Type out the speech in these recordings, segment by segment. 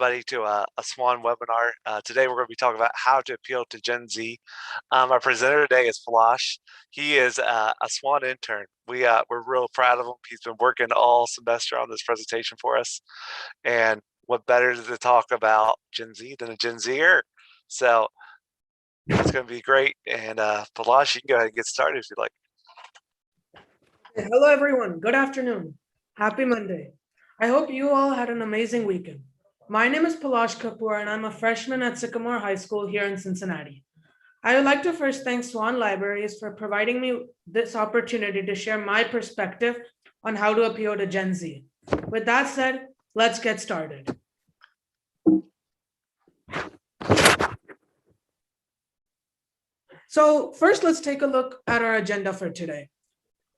everybody to a Swan webinar. Today we're going to be talking about how to appeal to Gen Z. Our presenter today is Falash. He is a Swan intern. We're real proud of him. He's been working all semester on this presentation for us. And what better to talk about Gen Z than a Gen Zer? So it's going to be great. And Falash, you can go ahead and get started if you'd like. Hello, everyone. Good afternoon. Happy Monday. I hope you all had an amazing weekend. My name is Palash Kapoor, and I'm a freshman at Sycamore High School here in Cincinnati. I would like to first thank Swan Libraries for providing me this opportunity to share my perspective on how to appeal to Gen Z. With that said, let's get started. So first, let's take a look at our agenda for today.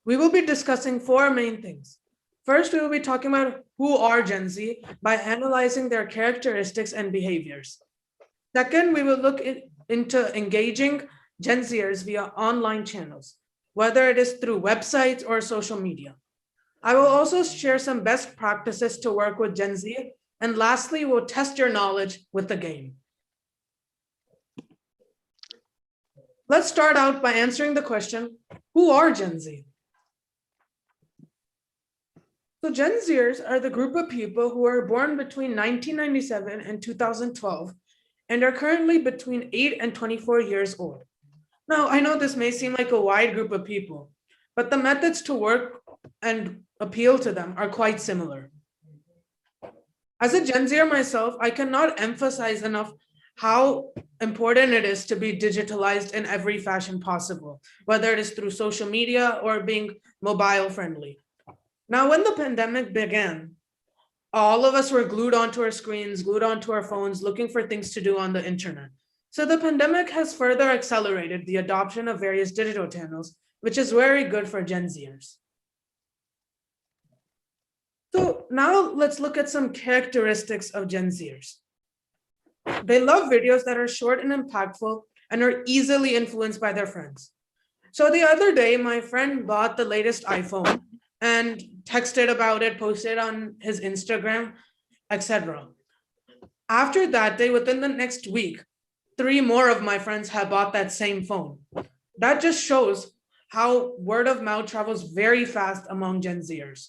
We will be discussing four main things. First, we will be talking about who are Gen Z by analyzing their characteristics and behaviors. Second, we will look into engaging Gen Zers via online channels, whether it is through websites or social media. I will also share some best practices to work with Gen Z. And lastly, we'll test your knowledge with the game. Let's start out by answering the question, who are Gen Z? So Gen Zers are the group of people who were born between 1997 and 2012 and are currently between 8 and 24 years old. Now, I know this may seem like a wide group of people, but the methods to work and appeal to them are quite similar. As a Gen Zer myself, I cannot emphasize enough how important it is to be digitalized in every fashion possible, whether it is through social media or being mobile friendly. Now, when the pandemic began, all of us were glued onto our screens, glued onto our phones, looking for things to do on the internet. So the pandemic has further accelerated the adoption of various digital channels, which is very good for Gen Zers. So now let's look at some characteristics of Gen Zers. They love videos that are short and impactful and are easily influenced by their friends. So the other day, my friend bought the latest iPhone and texted about it, posted on his Instagram, etc. After that day, within the next week, 3 more of my friends have bought that same phone. That just shows how word of mouth travels very fast among Gen Zers.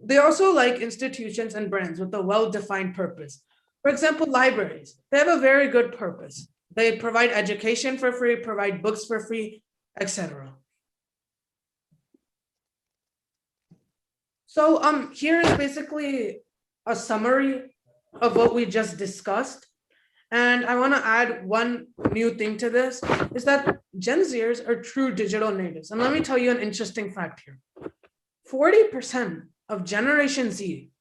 They also like institutions and brands with a well-defined purpose. For example, libraries. They have a very good purpose. They provide education for free, provide books for free, etc. So here is basically a summary of what we just discussed. And I want to add one new thing to this, is that Gen Zers are true digital natives. And let me tell you an interesting fact here. 40% of Generation Z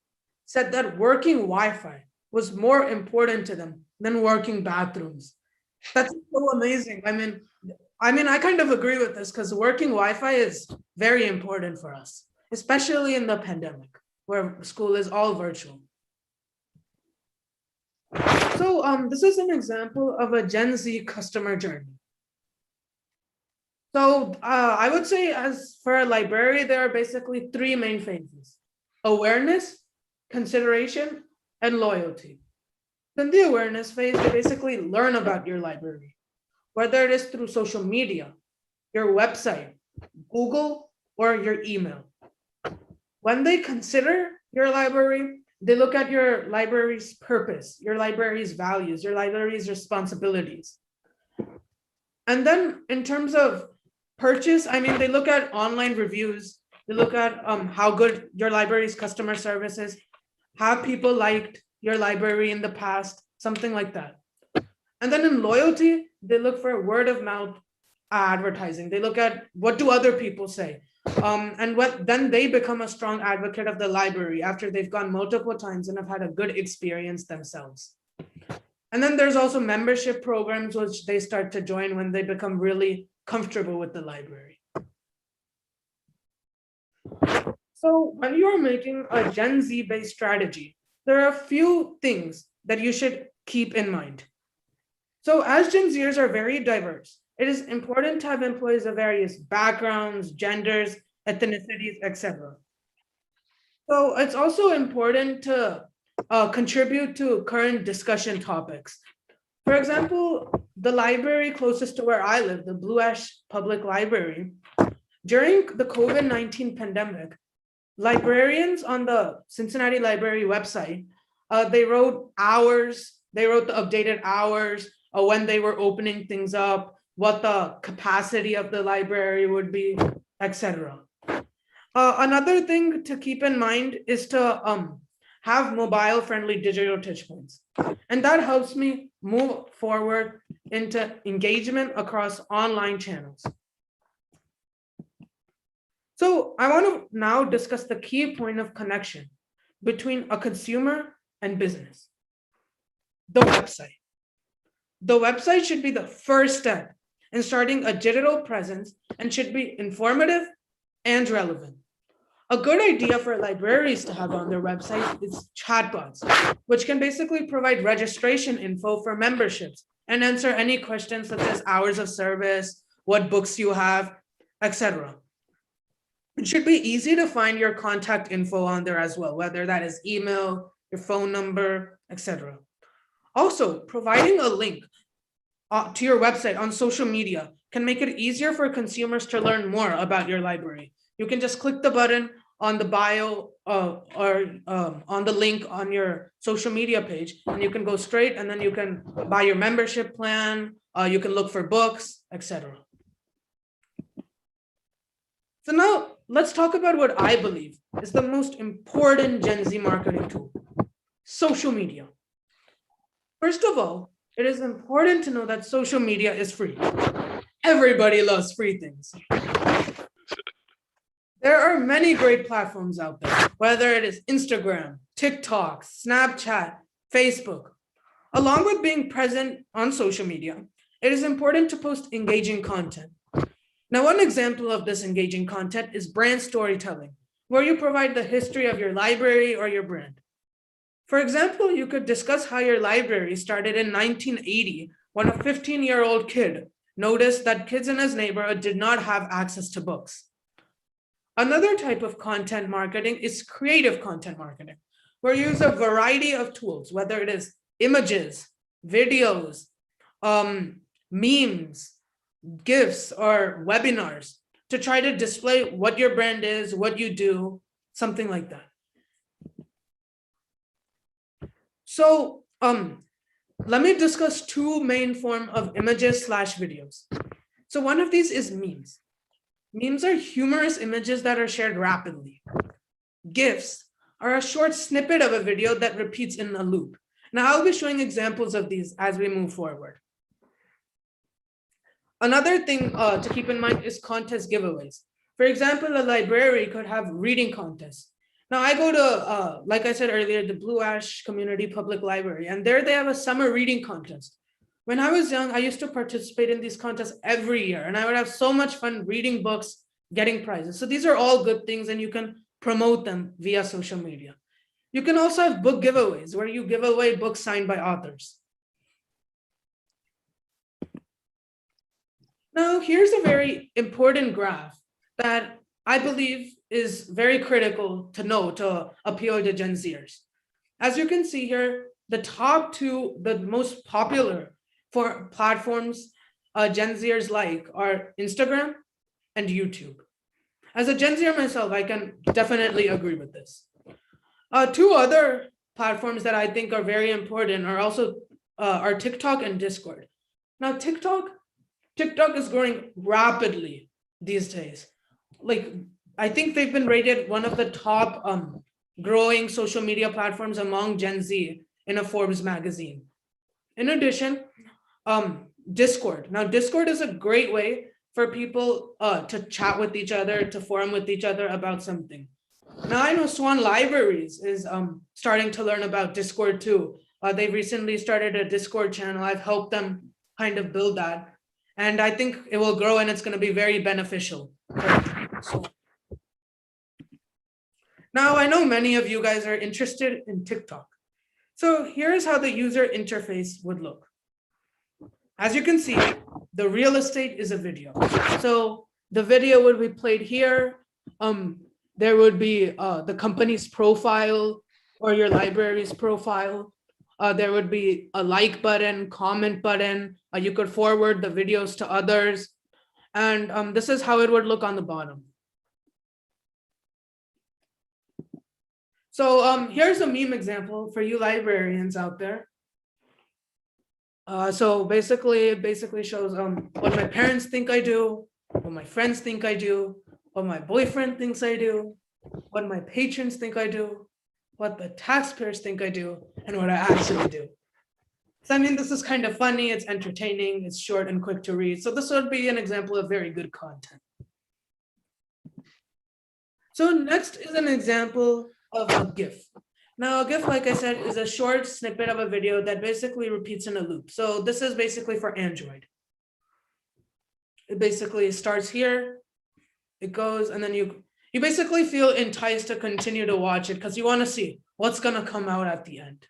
said that working Wi-Fi was more important to them than working bathrooms. That's so amazing. I mean, I kind of agree with this because working Wi-Fi is very important for us, especially in the pandemic, where school is all virtual. So this is an example of a Gen Z customer journey. So I would say, as for a library, there are basically 3 main phases: awareness, consideration, and loyalty. In the awareness phase, they basically learn about your library, whether it is through social media, your website, Google, or your email. When they consider your library, they look at your library's purpose, your library's values, your library's responsibilities. And then in terms of purchase, they look at online reviews, they look at how good your library's customer service is, have people liked your library in the past, something like that. And then in loyalty, they look for word of mouth advertising. They look at what do other people say. Then they become a strong advocate of the library after they've gone multiple times and have had a good experience themselves. And then there's also membership programs which they start to join when they become really comfortable with the library. So when you are making a Gen Z-based strategy, there are a few things that you should keep in mind. So as Gen Zers are very diverse, it is important to have employees of various backgrounds, genders, ethnicities, etc. So it's also important to contribute to current discussion topics. For example, the library closest to where I live, the Blue Ash Public Library, during the COVID-19 pandemic, librarians on the Cincinnati Library website, they wrote hours, they wrote the updated hours, when they were opening things up, what the capacity of the library would be, etc. Another thing to keep in mind is to have mobile-friendly digital touchpoints. And that helps me move forward into engagement across online channels. So I want to now discuss the key point of connection between a consumer and business, the website. The website should be the first step in starting a digital presence and should be informative and relevant. A good idea for libraries to have on their website is chatbots, which can basically provide registration info for memberships and answer any questions such as hours of service, what books you have, etc. It should be easy to find your contact info on there as well, whether that is email, your phone number, etc. Also, providing a link to your website on social media can make it easier for consumers to learn more about your library. You can just click the button on the bio or on the link on your social media page, and you can go straight, and then you can buy your membership plan, you can look for books, etc. So now let's talk about what I believe is the most important Gen Z marketing tool, social media. First of all, it is important to know that social media is free. Everybody loves free things. There are many great platforms out there, whether it is Instagram, TikTok, Snapchat, Facebook. Along with being present on social media, it is important to post engaging content. Now, one example of this engaging content is brand storytelling, where you provide the history of your library or your brand. For example, you could discuss how your library started in 1980 when a 15-year-old kid noticed that kids in his neighborhood did not have access to books. Another type of content marketing is creative content marketing, where you use a variety of tools, whether it is images, videos, memes, GIFs, or webinars, to try to display what your brand is, what you do, something like that. So let me discuss two main forms of images / videos. So one of these is memes. Memes are humorous images that are shared rapidly. GIFs are a short snippet of a video that repeats in a loop. Now I'll be showing examples of these as we move forward. Another thing to keep in mind is contest giveaways. For example, a library could have reading contests. Now I go to, like I said earlier, the Blue Ash Community Public Library, and there they have a summer reading contest. When I was young, I used to participate in these contests every year, and I would have so much fun reading books, getting prizes. So these are all good things, and you can promote them via social media. You can also have book giveaways where you give away books signed by authors. Now, here's a very important graph that I believe is very critical to know to appeal to Gen Zers. As you can see here, the top two, the most popular for platforms Gen Zers like are Instagram and YouTube. As a Gen Zer myself, I can definitely agree with this. Two other platforms that I think are very important are also are TikTok and Discord. Now, TikTok is growing rapidly these days. Like, I think they've been rated one of the top growing social media platforms among Gen Z in a Forbes magazine. In addition, Discord. Now, Discord is a great way for people to chat with each other, to forum with each other about something. Now, I know Swan Libraries is starting to learn about Discord too. They recently started a Discord channel. I've helped them kind of build that. And I think it will grow and it's going to be very beneficial. So, now, I know many of you guys are interested in TikTok. So here's how the user interface would look. As you can see, the real estate is a video. So the video would be played here. There would be the company's profile. or your library's profile. There would be a like button, comment button. You could forward the videos to others. And this is how it would look on the bottom. So here's a meme example for you librarians out there. So basically, it basically shows what my parents think I do, what my friends think I do, what my boyfriend thinks I do, what my patrons think I do, what the taxpayers think I do, and what I actually do. So I mean, this is kind of funny, it's entertaining, it's short and quick to read. So this would be an example of very good content. So next is an example of a GIF. Now, a GIF, like I said, is a short snippet of a video that basically repeats in a loop. So this is basically for Android. It basically starts here, it goes, and then you basically feel enticed to continue to watch it because you want to see what's going to come out at the end.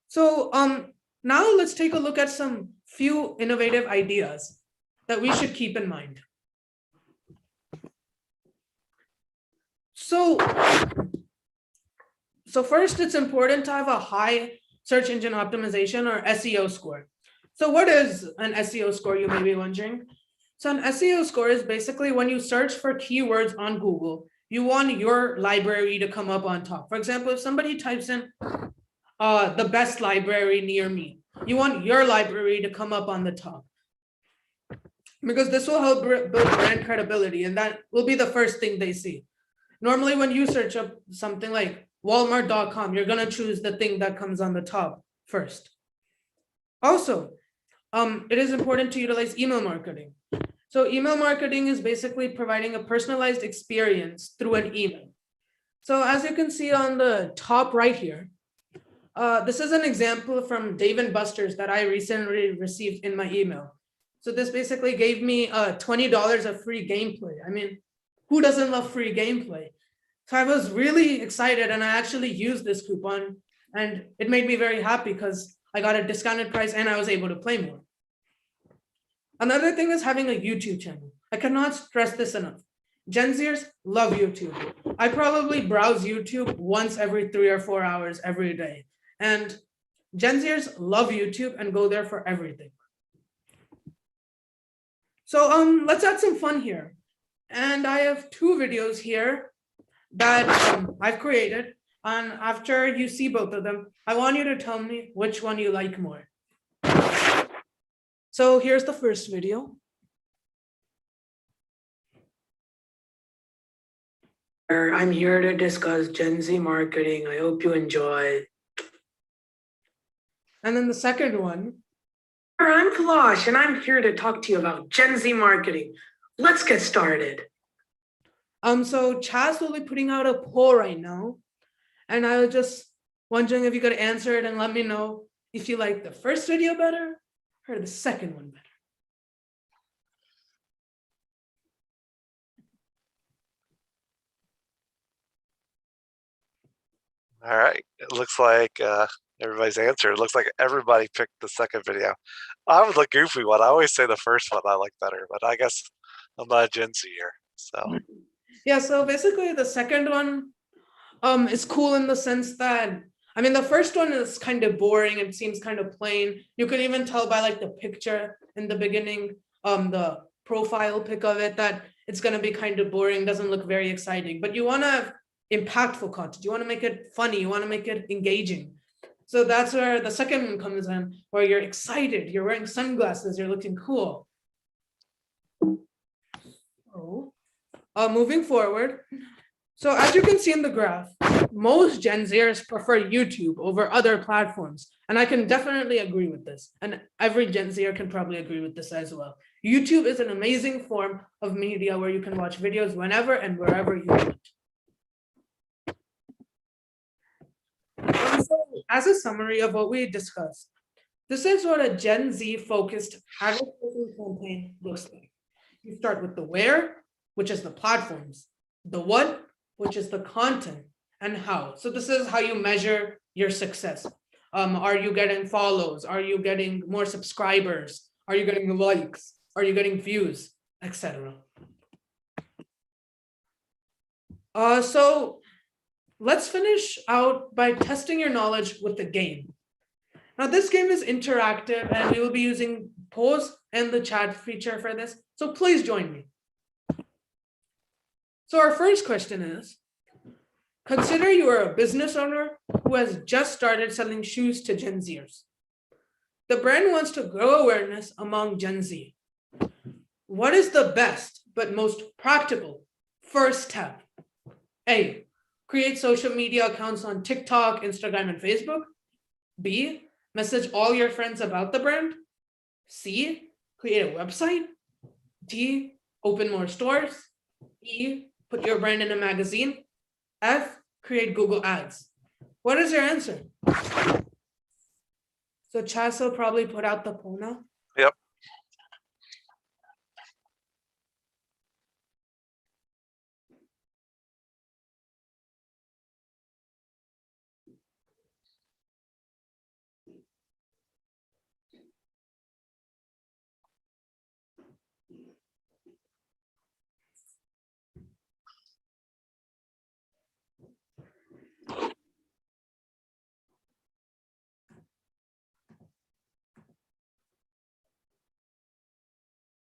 So now let's take a look at some few innovative ideas that we should keep in mind. So first, it's important to have a high search engine optimization or SEO score. So what is an SEO score, you may be wondering? So an SEO score is basically when you search for keywords on Google, you want your library to come up on top. For example, if somebody types in the best library near me, you want your library to come up on the top. Because this will help build brand credibility, and that will be the first thing they see. Normally, when you search up something like Walmart.com, you're going to choose the thing that comes on the top first. Also, it is important to utilize email marketing. So email marketing is basically providing a personalized experience through an email. So as you can see on the top right here, this is an example from Dave & Buster's that I recently received in my email. So this basically gave me $20 of free gameplay. I mean, who doesn't love free gameplay? So I was really excited, and I actually used this coupon, and it made me very happy because I got a discounted price and I was able to play more. Another thing is having a YouTube channel. I cannot stress this enough. Gen Zers love YouTube. I probably browse YouTube once every 3 or 4 hours every day. And Gen Zers love YouTube and go there for everything. So let's add some fun here. And I have 2 videos here that I've created. And after you see both of them, I want you to tell me which one you like more. So here's the first video. I'm here to discuss Gen Z marketing. I hope you enjoy. And then the second one. I'm Kickbush, and I'm here to talk to you about Gen Z marketing. Let's get started. So Chaz will be putting out a poll right now, and I was just wondering if you could answer it and let me know if you like the first video better or the second one better. All right. It looks like everybody's answered. It looks like everybody picked the second video. I was the goofy one. I always say the first one I like better, but I guess I'm not a Gen Z here. So yeah, so basically the second one is cool in the sense that, I mean, the first one is kind of boring. It seems kind of plain. You can even tell by like the picture in the beginning, the profile pic of it, that it's going to be kind of boring, doesn't look very exciting. But you want to have impactful content. You want to make it funny. You want to make it engaging. So that's where the second one comes in, where you're excited. You're wearing sunglasses. You're looking cool. So, moving forward. So as you can see in the graph, most Gen Zers prefer YouTube over other platforms. And I can definitely agree with this. And every Gen Zer can probably agree with this as well. YouTube is an amazing form of media where you can watch videos whenever and wherever you want. So, as a summary of what we discussed, this is what a Gen Z focused advertising campaign looks like. You start with the where, which is the platforms, the what, which is the content, and how. So this is how you measure your success. Are you getting follows? Are you getting more subscribers? Are you getting likes? Are you getting views, etc.? So let's finish out by testing your knowledge with the game. Now, this game is interactive and we will be using pause and the chat feature for this. So please join me. So our first question is, consider you are a business owner who has just started selling shoes to Gen Zers. The brand wants to grow awareness among Gen Z. What is the best but most practical first step? A, create social media accounts on TikTok, Instagram, and Facebook. B, message all your friends about the brand. C, create a website. D, open more stores. E, put your brand in a magazine. F, create Google Ads. What is your answer? So Chas will probably put out the poll now. Yep.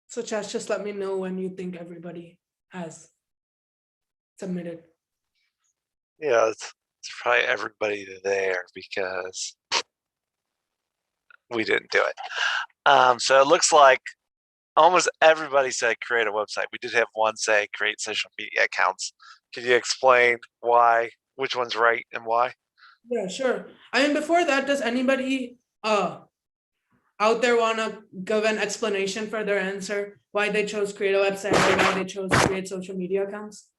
So Chas, just let me know when you think everybody has submitted. Yeah, it's probably everybody there because we didn't do it. So it looks like almost everybody said create a website. We did have one say create social media accounts. Can you explain why, which one's right and why? Yeah, sure. I mean, before that, does anybody out there want to give an explanation for their answer? Why they chose create a website or why they chose create social media accounts?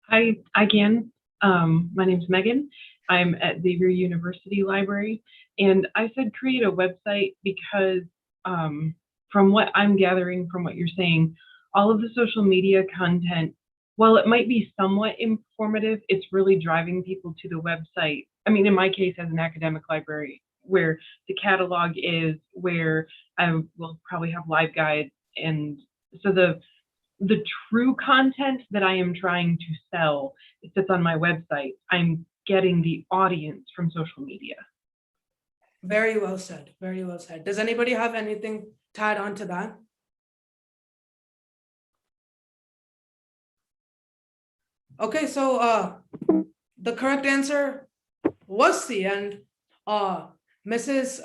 Hi again. My name's Megan. I'm at Xavier University Library, and I said create a website because from what I'm gathering from what you're saying, all of the social media content, while it might be somewhat informative, it's really driving people to the website. I mean, in my case, as an academic library, where the catalog is, where I will probably have live guides, and so the true content that I am trying to sell sits on my website. I'm getting the audience from social media. Very well said. Very well said. Does anybody have anything to add on to that? Okay, so the correct answer was C, and Mrs.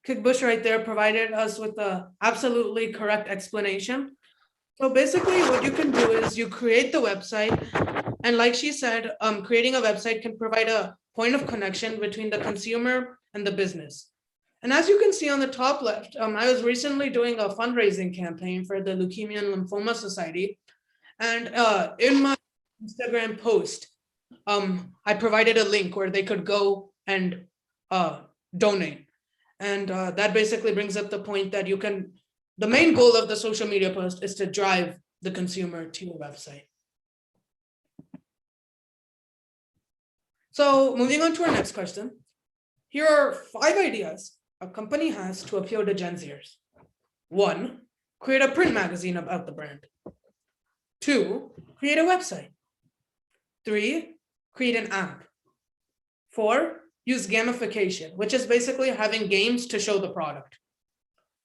Kickbush right there provided us with the absolutely correct explanation. So basically what you can do is you create the website, and like she said, creating a website can provide a point of connection between the consumer and the business. And as you can see on the top left, I was recently doing a fundraising campaign for the Leukemia and Lymphoma Society. And in my Instagram post, I provided a link where they could go and donate. And that basically brings up the point that the main goal of the social media post is to drive the consumer to your website. So moving on to our next question. Here are 5 ideas a company has to appeal to Gen Zers. 1, create a print magazine about the brand. 2, create a website. 3, create an app. 4, use gamification, which is basically having games to show the product.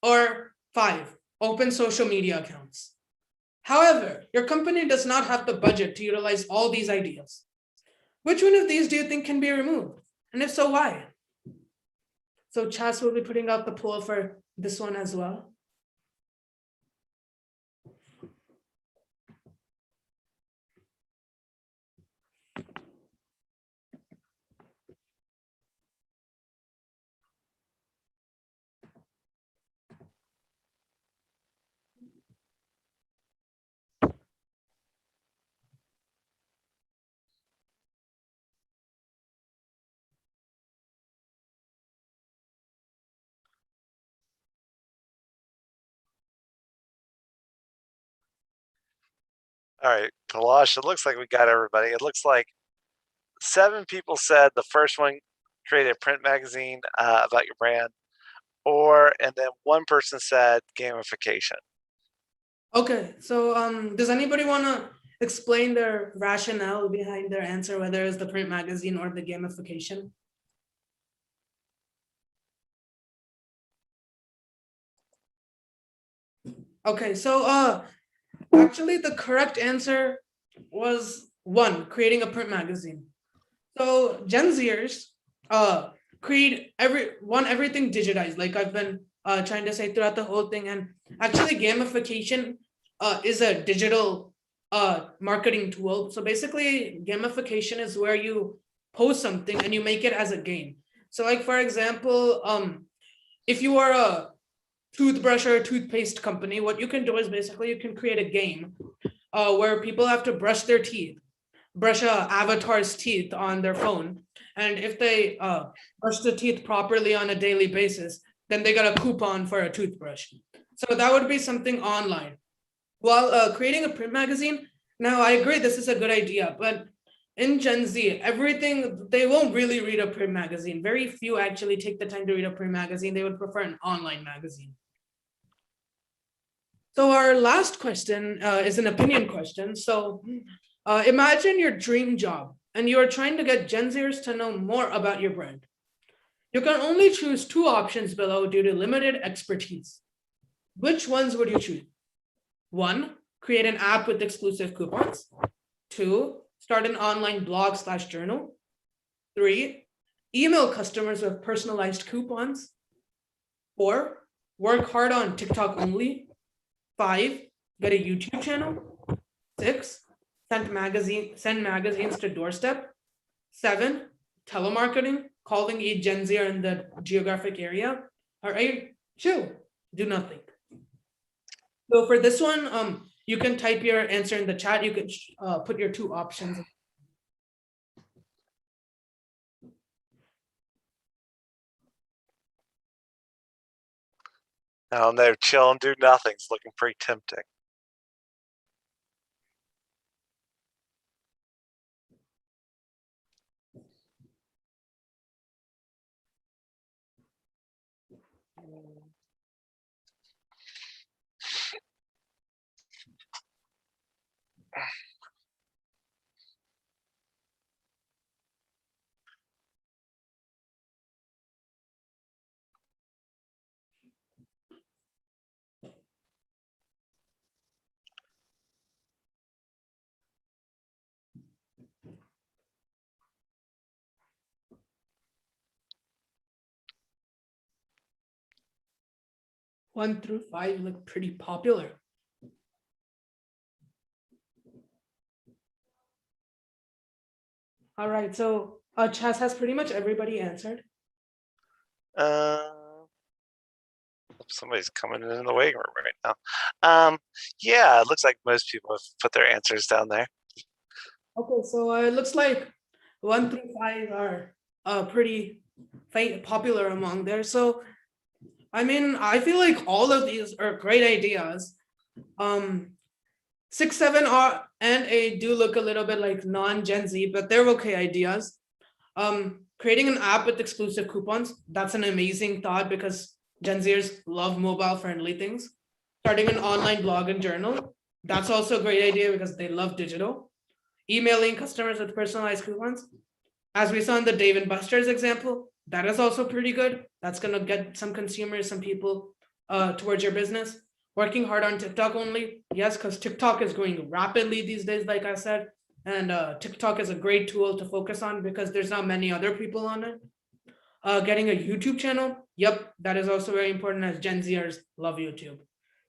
Or 5, open social media accounts. However, your company does not have the budget to utilize all these ideas. Which one of these do you think can be removed? And if so, why? So Chas will be putting out the poll for this one as well. All right, Palash, it looks like we got everybody. It looks like 7 people said the first one, create a print magazine about your brand, and then 1 person said gamification. Okay, so does anybody want to explain their rationale behind their answer, whether it's the print magazine or the gamification? Okay, so actually the correct answer was 1, creating a print magazine. So Gen Zers create everything digitized, like I've been trying to say throughout the whole thing. And actually gamification is a digital marketing tool. So basically gamification is where you post something and you make it as a game. So like for example, if you are a toothbrush or a toothpaste company, what you can do is basically you can create a game where people have to brush their teeth, brush a avatar's teeth on their phone. And if they brush the teeth properly on a daily basis, then they got a coupon for a toothbrush. So that would be something online. While creating a print magazine, now I agree this is a good idea, but in Gen Z, everything, they won't really read a print magazine. Very few actually take the time to read a print magazine. They would prefer an online magazine. So our last question is an opinion question. So imagine your dream job and you are trying to get Gen Zers to know more about your brand. You can only choose 2 options below due to limited expertise. Which ones would you choose? 1, create an app with exclusive coupons. 2, start an online blog/journal. 3, email customers with personalized coupons. 4, work hard on TikTok only. 5, get a YouTube channel. 6, send magazines to doorstep. 7, telemarketing, calling each Gen Zer in the geographic area. Or 8, 2, do nothing. So for this one, you can type your answer in the chat. You can put your 2 options. I don't know, chill and do nothing's looking pretty tempting. One through 5 look pretty popular. All right, so Chess, has pretty much everybody answered? Somebody's coming in the waiting room right now. Yeah, it looks like most people have put their answers down there. Okay, so it looks like 1 through 5 are pretty popular among there. So, I mean, I feel like all of these are great ideas. 6, 7 are and 8 do look a little bit like non-Gen Z, but they're okay ideas. Creating an app with exclusive coupons, that's an amazing thought because Gen Zers love mobile-friendly things. Starting an online blog and journal, that's also a great idea because they love digital. Emailing customers with personalized coupons, as we saw in the Dave and Buster's example, that is also pretty good. That's gonna get some consumers, some people towards your business. Working hard on TikTok only, yes, because TikTok is growing rapidly these days, like I said, and TikTok is a great tool to focus on because there's not many other people on it. Getting a YouTube channel, yep, that is also very important as Gen Zers love YouTube.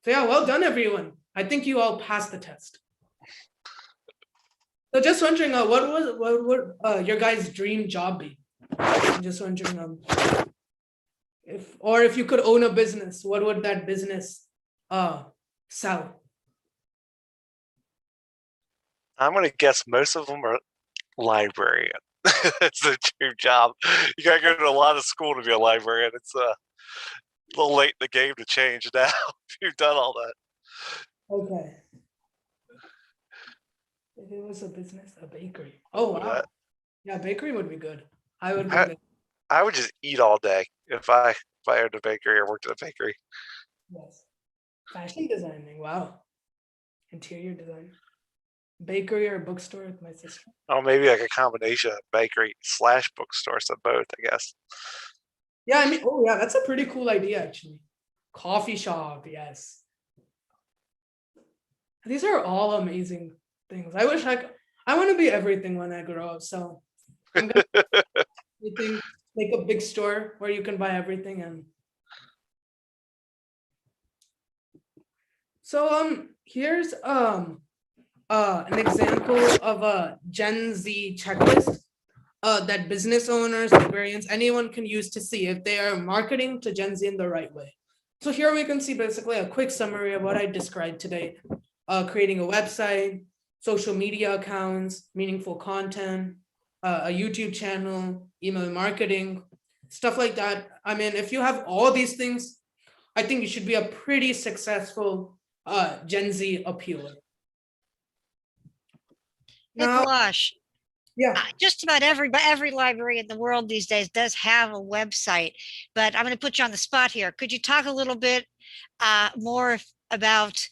So yeah, well done, everyone. I think you all passed the test. So just wondering, what would your guys' dream job be? I'm just wondering, if you could own a business, what would that business sell? I'm gonna guess most of them are librarian. It's a dream job. You gotta go to a lot of school to be a librarian. It's a little late in the game to change now. If you've done all that. Okay. If it was a business, a bakery. Oh wow. Yeah, bakery would be good. I would be good. I would just eat all day if I owned a bakery or worked at a bakery. Yes. Fashion designing. Wow. Interior design. bakery or bookstore with my sister. Oh, maybe like a combination of bakery / bookstore, so both, I guess. Yeah, I mean, oh yeah, that's a pretty cool idea actually. Coffee shop, yes. These are all amazing things. I wish I want to be everything when I grow up. So I'm gonna everything make a big store where you can buy everything. And so here's an example of a Gen Z checklist that business owners, librarians, anyone can use to see if they are marketing to Gen Z in the right way. So here we can see basically a quick summary of what I described today. Creating a website, social media accounts, meaningful content, a YouTube channel, email marketing, stuff like that. I mean, if you have all these things, I think you should be a pretty successful Gen Z appealer. Hey, Now, Palash, yeah, just about every library in the world these days does have a website, but I'm going to put you on the spot here. Could you talk a little bit more about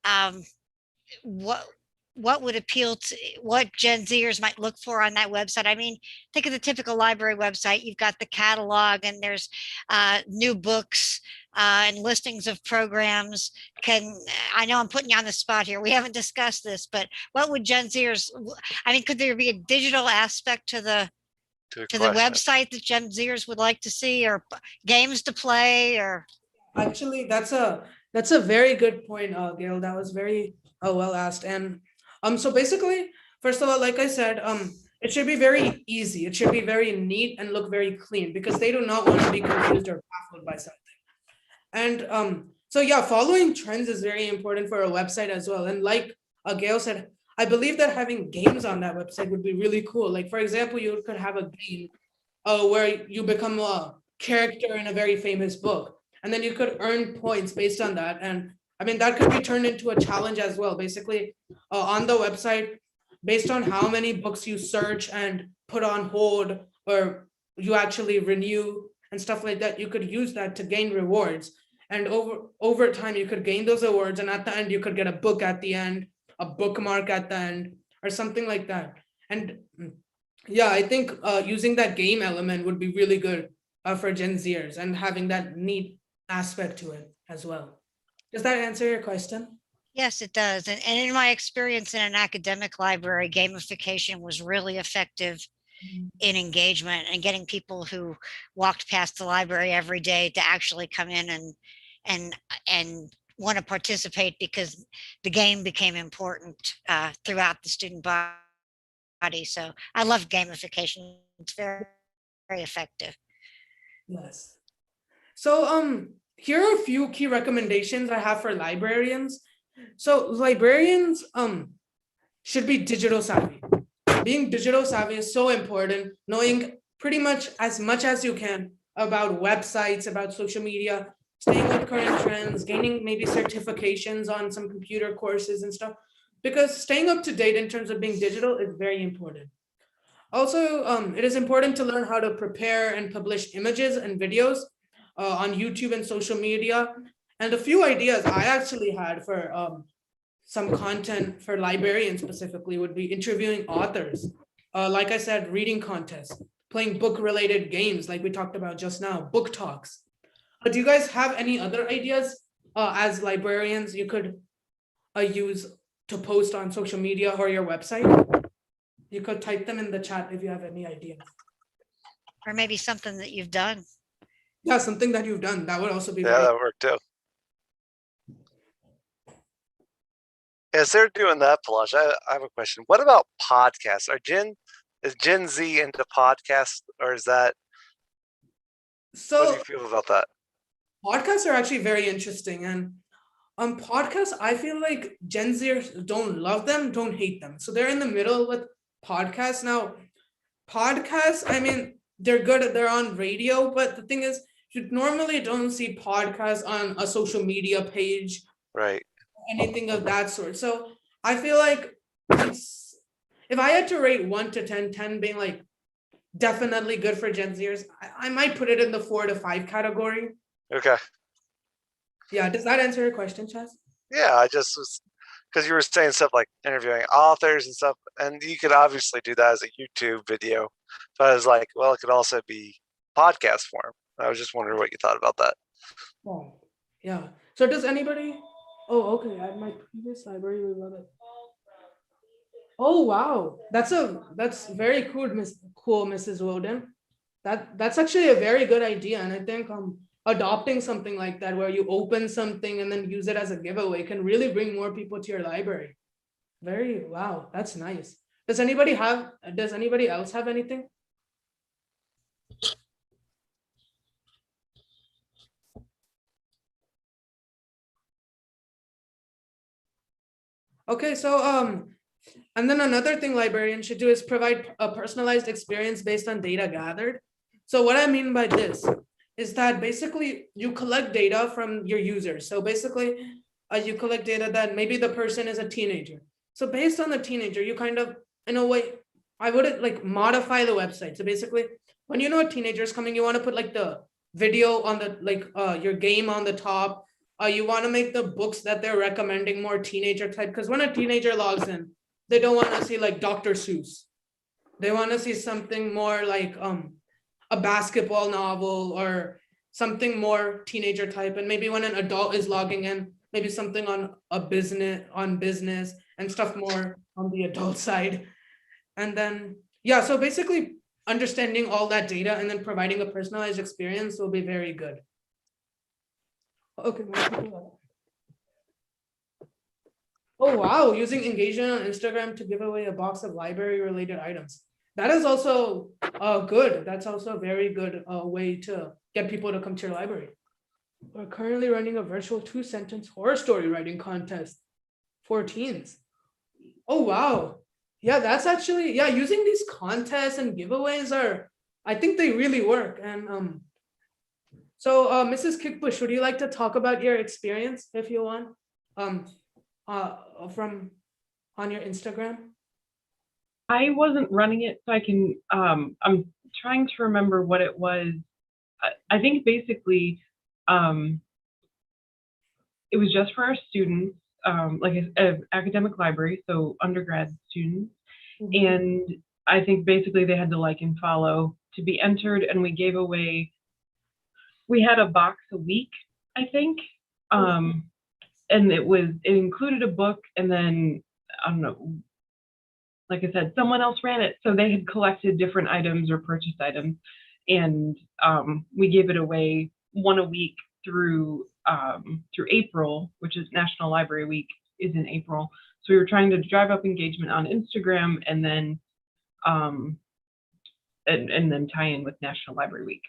um, what what would appeal to what Gen Zers might look for on that website? I mean, think of the typical library website. You've got the catalog, and there's new books and listings of programs. I know I'm putting you on the spot here. We haven't discussed this, but what would Gen Zers? I mean, could there be a digital aspect to the Question. website that Gen Zers would like to see, or games to play, or actually, that's a very good point, Gail. That was very well asked. And so basically, first of all, like I said, it should be very easy. It should be very neat and look very clean because they do not want to be confused or baffled by something. And so yeah, following trends is very important for a website as well. And like Gail said, I believe that having games on that website would be really cool. Like for example, you could have a game where you become a character in a very famous book, and then you could earn points based on that. And I mean, that could be turned into a challenge as well. Basically, on the website, based on how many books you search and put on hold, or you actually renew and stuff like that, you could use that to gain rewards. And over time, you could gain those awards, and at the end, you could get a book at the end, a bookmark at the end, or something like that. And yeah, I think using that game element would be really good for Gen Zers and having that neat aspect to it as well. Does that answer your question? yes, it does. And in my experience in an academic library, gamification was really effective in engagement and getting people who walked past the library every day to actually come in and want to participate because the game became important throughout the student body. So I love gamification. It's very, very effective. Yes. So here are a few key recommendations I have for librarians. So librarians should be digital savvy. Being digital savvy is so important, knowing pretty much as you can about websites, about social media, staying with current trends, gaining maybe certifications on some computer courses and stuff, because staying up to date in terms of being digital is very important. Also, it is important to learn how to prepare and publish images and videos on YouTube and social media. And a few ideas I actually had for some content for librarians specifically would be interviewing authors. Like I said, reading contests, playing book related games like we talked about just now, book talks. Do you guys have any other ideas as librarians you could use to post on social media or your website? You could type them in the chat if you have any ideas. Or maybe something that you've done. Yeah, something that you've done. That would also be Yeah, very that worked too. As they're doing that, Palash, I have a question. What about podcasts? Is Gen Z into podcasts, or is that what do so. you feel about that? Podcasts are actually very interesting, and podcasts, I feel like Gen Zers don't love them, don't hate them. So they're in the middle with podcasts. Now, podcasts, I mean, they're good, they're on radio, but the thing is, you normally don't see podcasts on a social media page, Right. anything of that sort. So I feel like it's, if I had to rate 1 to 10, 10 being like definitely good for Gen Zers, I might put it in the 4 to 5 category. Okay. Yeah, does that answer your question, Chaz? Yeah, I just was because you were saying stuff like interviewing authors and stuff, and you could obviously do that as a YouTube video. But I was like, well, it could also be podcast form. I was just wondering what you thought about that. Oh, yeah. So does anybody? Oh, okay. At my previous library, we love it. Oh wow, that's very cool, Mrs. Wilden. That's actually a very good idea, and I think adopting something like that where you open something and then use it as a giveaway can really bring more people to your library. Very wow, that's nice. Does anybody else have anything? Okay, so and then another thing librarians should do is provide a personalized experience based on data gathered. So what I mean by this is that basically you collect data from your users. So basically you collect data that maybe the person is a teenager. So based on the teenager, you kind of, in a way, I would like modify the website. So basically when you know a teenager is coming, you want to put like the video on the, like your game on the top. You want to make the books that they're recommending more teenager type, because when a teenager logs in, they don't want to see like Dr. Seuss. They want to see something more like a basketball novel or something more teenager type. And maybe when an adult is logging in, maybe something on business and stuff more on the adult side. And then yeah, so basically understanding all that data and then providing a personalized experience will be very good. Okay. Oh wow, using engagement on Instagram to give away a box of library related items. That is also good. That's also a very good way to get people to come to your library. We're currently running a virtual 2-sentence horror story writing contest for teens. Oh wow. Yeah, that's actually, yeah, using these contests and giveaways are, I think they really work. And so Mrs. Kickbush, would you like to talk about your experience if you want? From on your Instagram? I wasn't running it, so I can. I'm trying to remember what it was. I think basically, it was just for our students, like an academic library, so undergrad students, and I think basically they had to like and follow to be entered, and we gave away. We had a box a week, I think, and it included a book, and then I don't know. Like I said, someone else ran it, so they had collected different items or purchased items, and we gave it away one a week through April, which is National Library Week is in April. So we were trying to drive up engagement on Instagram, and then and then tie in with National Library Week.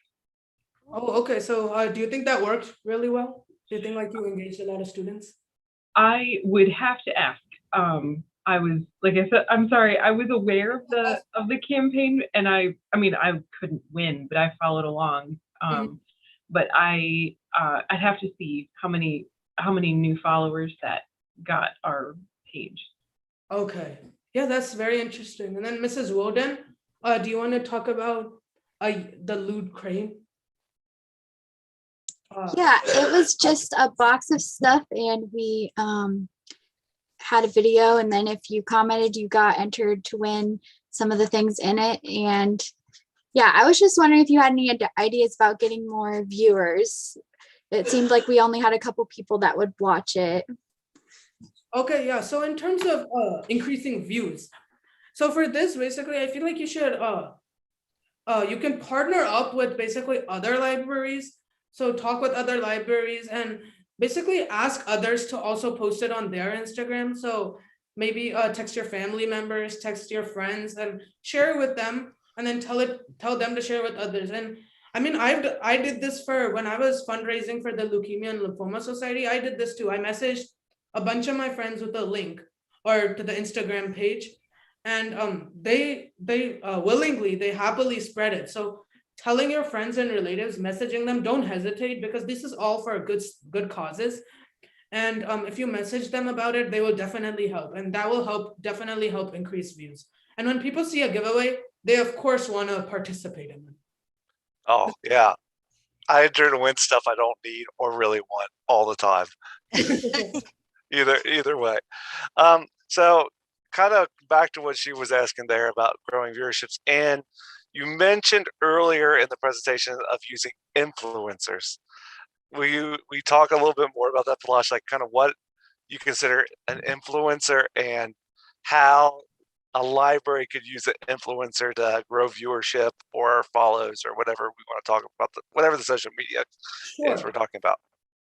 Oh, okay. So do you think that worked really well? Do you think like you engaged a lot of students? I would have to ask. I was, like I said, I'm sorry, I was aware of the campaign, and I mean I couldn't win, but I followed along. But I'd have to see how many new followers that got our page. Okay. Yeah, that's very interesting. And then Mrs. Woden, do you want to talk about the Loot Crane? Yeah, it was just a box of stuff, and we had a video, and then if you commented, you got entered to win some of the things in it. And yeah, I was just wondering if you had any ideas about getting more viewers. It seemed like we only had a couple people that would watch it. Okay, yeah. So in terms of increasing views, so for this, basically, I feel like you should you can partner up with basically other libraries. So talk with other libraries and basically ask others to also post it on their Instagram. So maybe text your family members, text your friends, and share it with them, and then tell them to share with others. And I mean, I did this for when I was fundraising for the Leukemia and Lymphoma Society. I did this too. I messaged a bunch of my friends with a link or to the Instagram page, and they willingly, they happily spread it. So telling your friends and relatives, messaging them, don't hesitate, because this is all for good causes. And if you message them about it, they will definitely help, and that will definitely help increase views. And when people see a giveaway, they of course want to participate in it. Oh yeah, I enter to win stuff I don't need or really want all the time. Either way. So kind of back to what she was asking there about growing viewerships, and you mentioned earlier in the presentation of using influencers. We talk a little bit more about that, Palash, like kind of what you consider an influencer and how a library could use an influencer to grow viewership or follows or whatever we want to talk about, whatever the social media is we're Sure. talking about.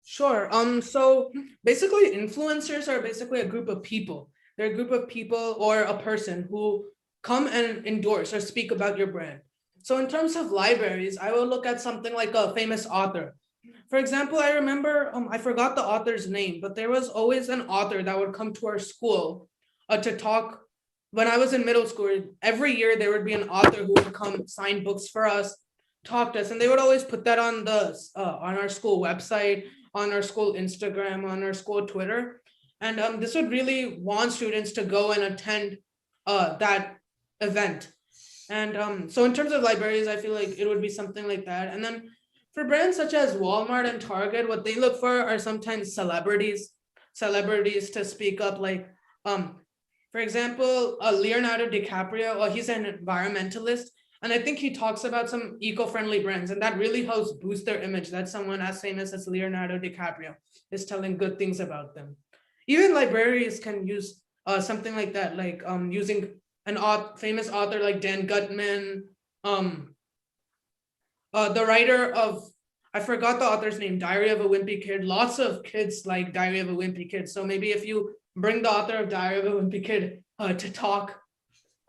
Sure. So basically, influencers are basically a group of people. They're a group of people or a person who come and endorse or speak about your brand. So in terms of libraries, I will look at something like a famous author. For example, I remember, I forgot the author's name, but there was always an author that would come to our school to talk. When I was in middle school, every year there would be an author who would come sign books for us, talk to us, and they would always put that on on our school website, on our school Instagram, on our school Twitter. And this would really want students to go and attend that event. And so in terms of libraries, I feel like it would be something like that. And then for brands such as Walmart and Target, what they look for are sometimes celebrities to speak up. Like, for example, Leonardo DiCaprio, he's an environmentalist. And I think he talks about some eco-friendly brands, and that really helps boost their image that someone as famous as Leonardo DiCaprio is telling good things about them. Even libraries can use something like that, like using an famous author like Dan Gutman, the writer of, I forgot the author's name, Diary of a Wimpy Kid. Lots of kids like Diary of a Wimpy Kid. So maybe if you bring the author of Diary of a Wimpy Kid to talk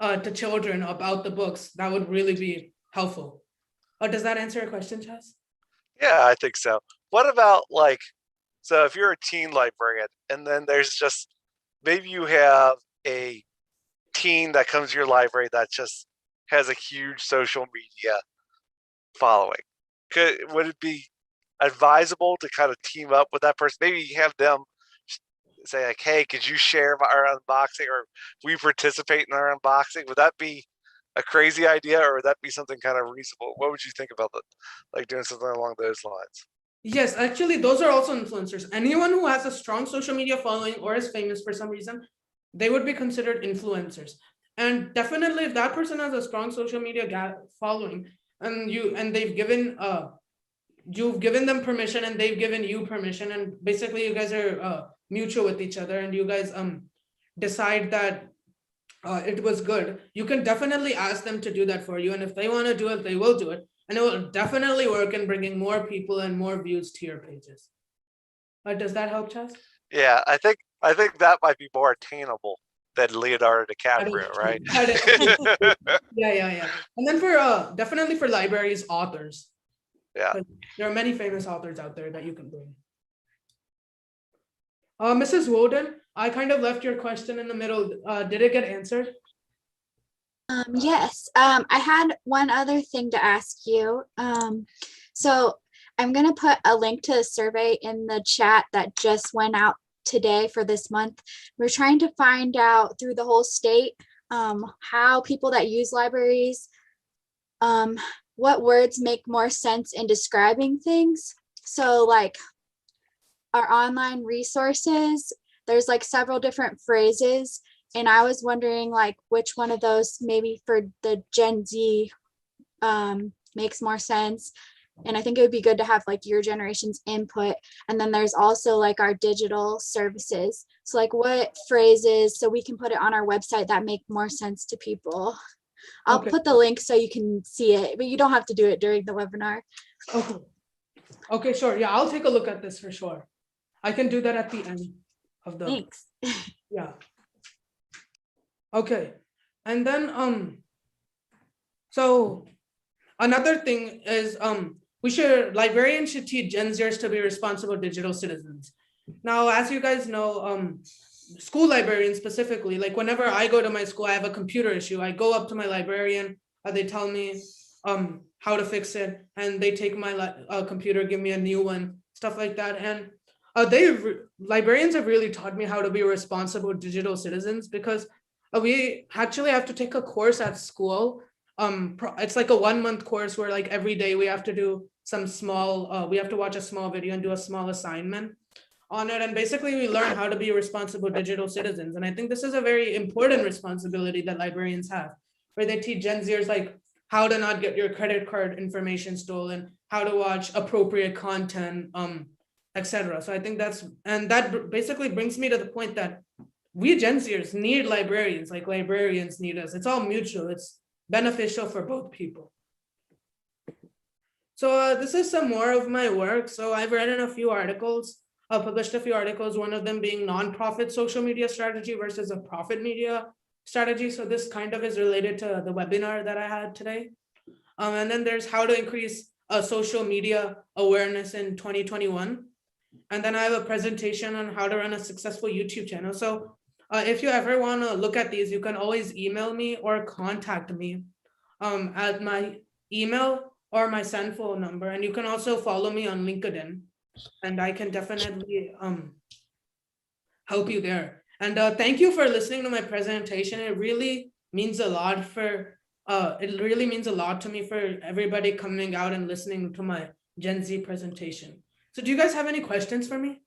to children about the books, that would really be helpful. Does that answer your question, Chess? Yeah, I think so. What about like, so if you're a teen librarian and then there's just, maybe you have a teen that comes to your library that just has a huge social media following. Would it be advisable to kind of team up with that person? Maybe have them say like, "Hey, could you share our unboxing, or we participate in our unboxing?" Would that be a crazy idea, or would that be something kind of reasonable? What would you think about that, like doing something along those lines? Yes, actually, those are also influencers. Anyone who has a strong social media following or is famous for some reason, they would be considered influencers. And definitely, if that person has a strong social media following, and they've given you've given them permission and they've given you permission, and basically you guys are mutual with each other, and you guys decide that it was good, you can definitely ask them to do that for you, and if they want to do it, they will do it, and it will definitely work in bringing more people and more views to your pages. Does that help, Chess? Yeah, I think that might be more attainable than Leonardo DiCaprio, right? That is yeah. And then for definitely for libraries, authors. Yeah. There are many famous authors out there that you can bring. Mrs. Woden, I kind of left your question in the middle. Did it get answered? Yes, I had one other thing to ask you. So I'm going to put a link to a survey in the chat that just went out today for this month. We're trying to find out through the whole state how people that use libraries, what words make more sense in describing things. So like our online resources, there's like several different phrases, and I was wondering like which one of those maybe for the Gen Z makes more sense. And I think it would be good to have like your generation's input. And then there's also like our digital services. So like what phrases, so we can put it on our website that make more sense to people. I'll Okay. put the link so you can see it, but you don't have to do it during the webinar. Okay. Okay, sure. Yeah, I'll take a look at this for sure. I can do that at the end of the. Thanks. Yeah. Okay. And then so another thing is librarians should teach Gen Zers to be responsible digital citizens. Now, as you guys know, school librarians specifically, like whenever I go to my school, I have a computer issue, I go up to my librarian, they tell me how to fix it, and they take my computer, give me a new one, stuff like that. And librarians have really taught me how to be responsible digital citizens, because we actually have to take a course at school. It's like a 1-month course where like every day we have to do some small, we have to watch a small video and do a small assignment. on it. And basically we learn how to be responsible digital citizens. And I think this is a very important responsibility that librarians have, where they teach Gen Zers like how to not get your credit card information stolen, how to watch appropriate content, etc. So I think that basically brings me to the point that we Gen Zers need librarians, like librarians need us. It's all mutual. It's beneficial for both people. So this is some more of my work. So I've written a few articles, published a few articles, one of them being nonprofit social media strategy versus a profit media strategy. So this kind of is related to the webinar that I had today. And then there's how to increase social media awareness in 2021. And then I have a presentation on how to run a successful YouTube channel. So if you ever want to look at these, you can always email me or contact me at my email or my cell phone number. And you can also follow me on LinkedIn, and I can definitely help you there. And thank you for listening to my presentation. It really means a lot to me for everybody coming out and listening to my Gen Z presentation. So do you guys have any questions for me?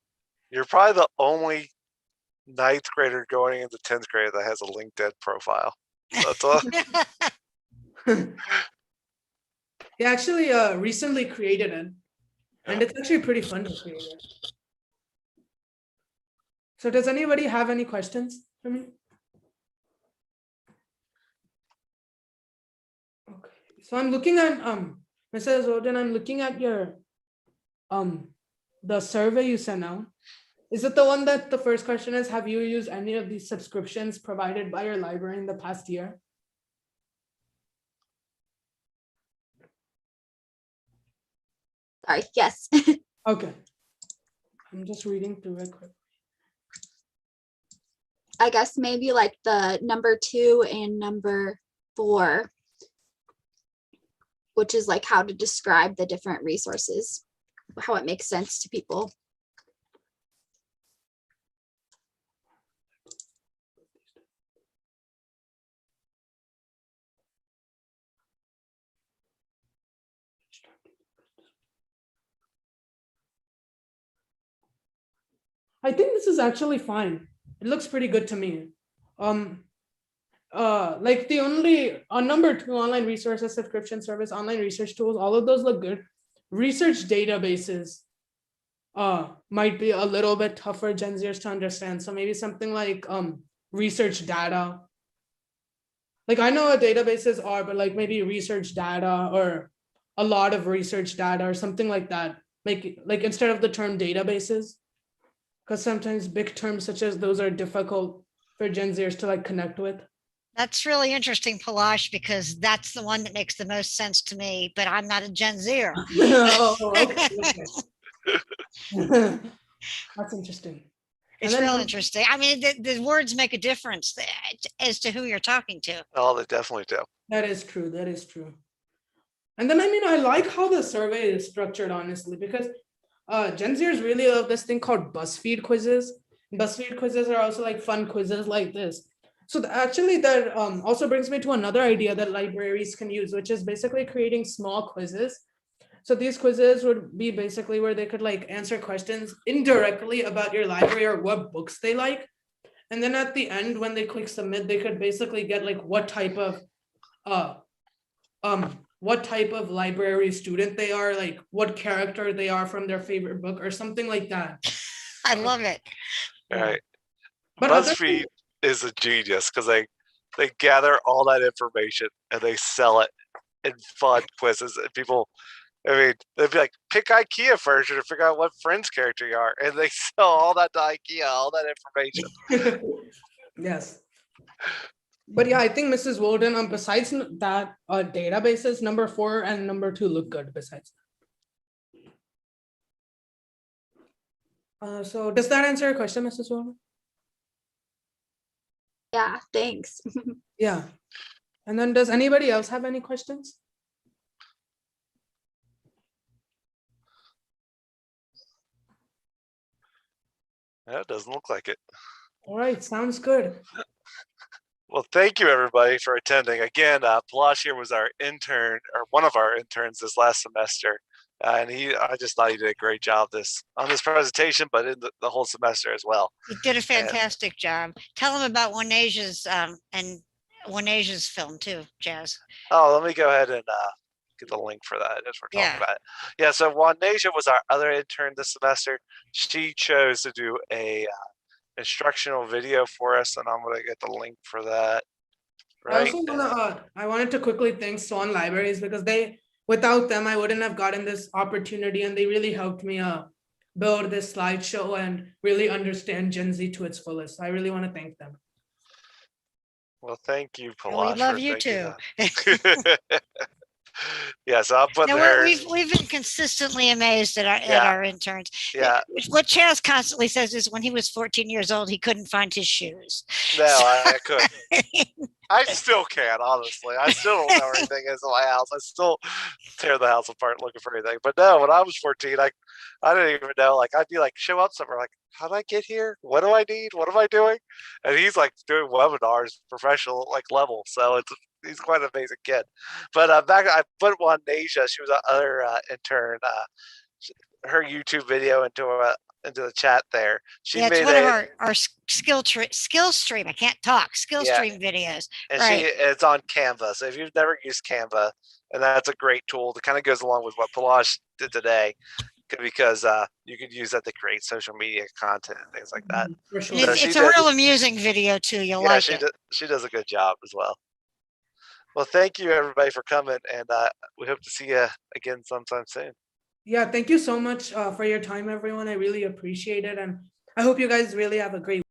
You're probably the only 9th grader going into 10th grade that has a LinkedIn profile. That's all. He actually recently created it, and it's actually pretty fun to create it. So does anybody have any questions for me? Okay, so I'm looking at Mrs. Odin, I'm looking at your the survey you sent out. Is it the one that the first question is, have you used any of these subscriptions provided by your library in the past year? Sorry, yes. Okay. I'm just reading through it quick. I guess maybe like the number 2 and number 4, which is like how to describe the different resources, how it makes sense to people. I think this is actually fine. It looks pretty good to me. Like the only on number 2, online resources, subscription service, online research tools, all of those look good. Research databases might be a little bit tougher Gen Zers to understand. So maybe something like research data. Like I know what databases are, but like maybe research data or a lot of research data or something like that. Like instead of the term databases, because sometimes big terms such as those are difficult for Gen Zers to like connect with. That's really interesting, Palash, because that's the one that makes the most sense to me, but I'm not a Gen Zer. Oh, okay. That's interesting. It's real interesting. I mean, the words make a difference as to who you're talking to. Oh, they definitely do. That is true. That is true. And then, I mean, I like how the survey is structured, honestly, because Gen Zers really love this thing called BuzzFeed quizzes. BuzzFeed quizzes are also like fun quizzes like this. So actually that also brings me to another idea that libraries can use, which is basically creating small quizzes. So these quizzes would be basically where they could like answer questions indirectly about your library or what books they like. And then at the end, when they click submit, they could basically get like what type of library student they are, like what character they are from their favorite book or something like that. I love it. All right. But BuzzFeed is a genius because they gather all that information and they sell it in fun quizzes. And people, I mean, they'd be like, pick IKEA version to figure out what Friends character you are. And they sell all that to IKEA, all that information. Yes. But yeah, I think Mrs. Walden, besides that, databases, number 4 and number 2 look good besides. So does that answer your question, Mrs. Walden? Yeah, thanks. Yeah. And then does anybody else have any questions? Yeah, it doesn't look like it. All right, sounds good. Well, thank you everybody for attending. Again, Palash here was our intern, or one of our interns this last semester. And I just thought he did a great job on this presentation, but in the whole semester as well. You did a And, fantastic job. Tell them about One-Asia's film too, Jazz. oh, let me go ahead and get the link for that as we're talking Yeah. about it. Yeah, so Juanasia was our other intern this semester. She chose to do a instructional video for us, and I'm going to get the link for that. I Right. also I wanted to quickly thank Swan Libraries because without them, I wouldn't have gotten this opportunity, and they really helped me build this slideshow and really understand Gen Z to its fullest. I really want to thank them. Well, thank you, And we Palash, love for you thinking too. that. Yeah, so I'm putting No, her. we've been consistently amazed at Yeah. our interns. Yeah, What Chaz constantly says is when he was 14 years old, he couldn't find his shoes. no, I could. I still can't, honestly. I still don't know where anything is in my house. I still tear the house apart looking for anything. But no, when I was 14, I didn't even know. Like, I'd be like, show up somewhere, like, how did I get here? What do I need? What am I doing? And he's like doing webinars, professional like level. So he's quite an amazing kid. But I put one Asia. She was another intern. Her YouTube video into the chat there. She Yeah, it's made one of our skill stream. I can't talk. Skill Yeah. stream videos. and Right. it's on Canva. So if you've never used Canva, and that's a great tool that kind of goes along with what Palash did today, because you could use that to create social media content and things like that. For And sure. So it's a real amusing video too. You'll Yeah, like it. she does a good job as well. Well, thank you everybody for coming, and we hope to see you again sometime soon. Yeah, thank you so much for your time, everyone. I really appreciate it. And I hope you guys really have a great